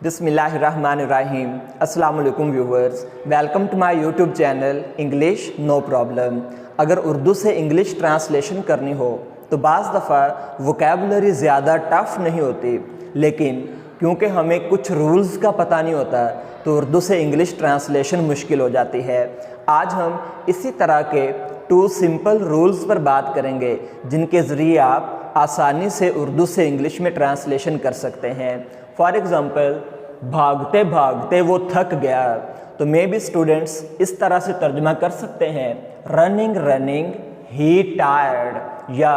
बिस्मिल्लाहिर्रहमानिर्रहीम। अस्सलाम वालेकुम viewers, welcome to my YouTube channel English no problem. अगर उर्दू से इंग्लिश ट्रांसलेशन करनी हो तो बाज़ दफ़ा वोकैबुलरी ज़्यादा टफ़ नहीं होती, लेकिन क्योंकि हमें कुछ रूल्स का पता नहीं होता तो उर्दू से इंग्लिश ट्रांसलेशन मुश्किल हो जाती है। आज हम इसी तरह के 2 सिंपल रूल्स पर बात करेंगे जिनके ज़रिए आप आसानी से उर्दू से इंग्लिश में ट्रांसलेशन कर सकते हैं। फॉर एग्ज़ाम्पल, भागते भागते वो थक गया, तो मे बी स्टूडेंट्स इस तरह से तर्जुमा कर सकते हैं, रनिंग रनिंग ही टायर्ड, या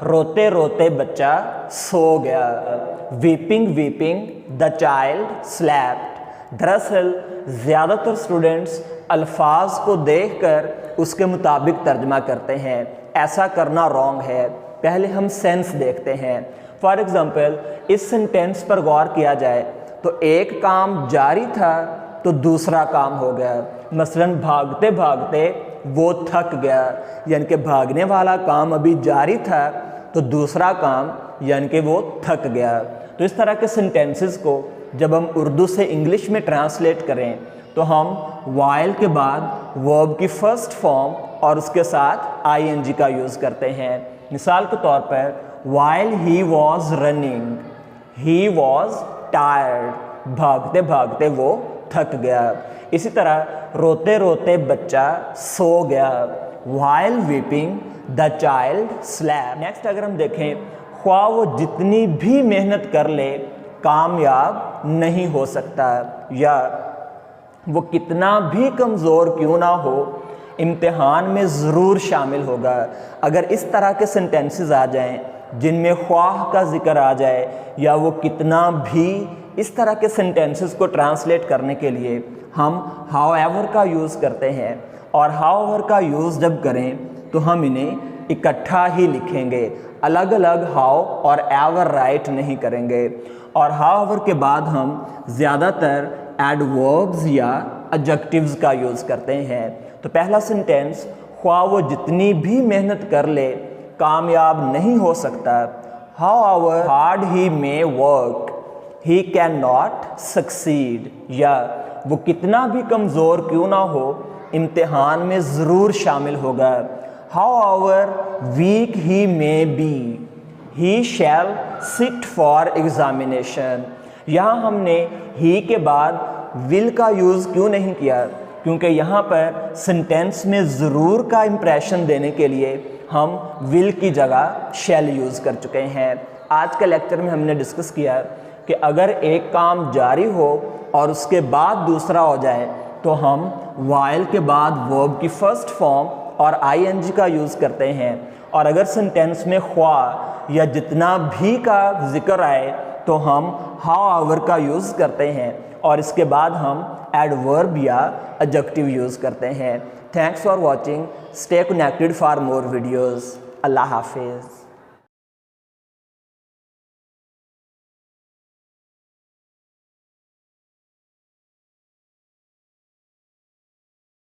रोते रोते बच्चा सो गया, weeping weeping the child slapped. दरअसल ज़्यादातर स्टूडेंट्स अल्फाज को देखकर उसके मुताबिक तर्जुमा करते हैं। ऐसा करना रॉन्ग है। पहले हम सेंस देखते हैं। फॉर एग्ज़ाम्पल, इस सेंटेंस पर गौर किया जाए तो एक काम जारी था तो दूसरा काम हो गया। मसलन भागते भागते वो थक गया, यानी कि भागने वाला काम अभी जारी था तो दूसरा काम यानी कि वो थक गया। तो इस तरह के सेंटेंसेस को जब हम उर्दू से इंग्लिश में ट्रांसलेट करें तो हम वाइल के बाद वर्ब की फर्स्ट फॉर्म और उसके साथ आईएनजी का यूज़ करते हैं। मिसाल के तौर पर, while he was running he was tired, भागते भागते वो थक गया। इसी तरह रोते रोते बच्चा सो गया, while weeping the child slapped. Next अगर हम देखें, ख्वाह वो जितनी भी मेहनत कर ले कामयाब नहीं हो सकता, या वो कितना भी कमज़ोर क्यों ना हो इम्तिहान में ज़रूर शामिल होगा। अगर इस तरह के सेंटेंसेस आ जाएं जिनमें ख्वाह का जिक्र आ जाए या वो कितना भी, इस तरह के सेंटेंसेस को ट्रांसलेट करने के लिए हम हाउएवर का यूज़ करते हैं। और हाउएवर का यूज़ जब करें तो हम इन्हें इकट्ठा ही लिखेंगे, अलग अलग हाउ और एवर राइट नहीं करेंगे। और हाउएवर के बाद हम ज़्यादातर एडवर्ब्स या एडजेक्टिव्स का यूज़ करते हैं। तो पहला सेंटेंस, ख्वाह वो जितनी भी मेहनत कर ले कामयाब नहीं हो सकता, however hard he may work he can not succeed, या वो कितना भी कमज़ोर क्यों ना हो इम्तिहान में ज़रूर शामिल होगा। However weak he may be he shall sit for examination. यहाँ हमने ही के बाद विल का यूज़ क्यों नहीं किया, क्योंकि यहाँ पर सेंटेंस में ज़रूर का इम्प्रेशन देने के लिए हम विल की जगह शैल यूज़ कर चुके हैं। आज के लेक्चर में हमने डिस्कस किया कि अगर एक काम जारी हो और उसके बाद दूसरा हो जाए तो हम वाइल के बाद वर्ब की फर्स्ट फॉर्म और आईएनजी का यूज़ करते हैं। और अगर सेंटेंस में ख्वाह या जितना भी का जिक्र आए तो हम हाउएवर का यूज़ करते हैं और इसके बाद हम एडवर्ब या एडजेक्टिव यूज़ करते हैं। Thanks for watching, stay connected for more videos. अल्लाह हाफिज़।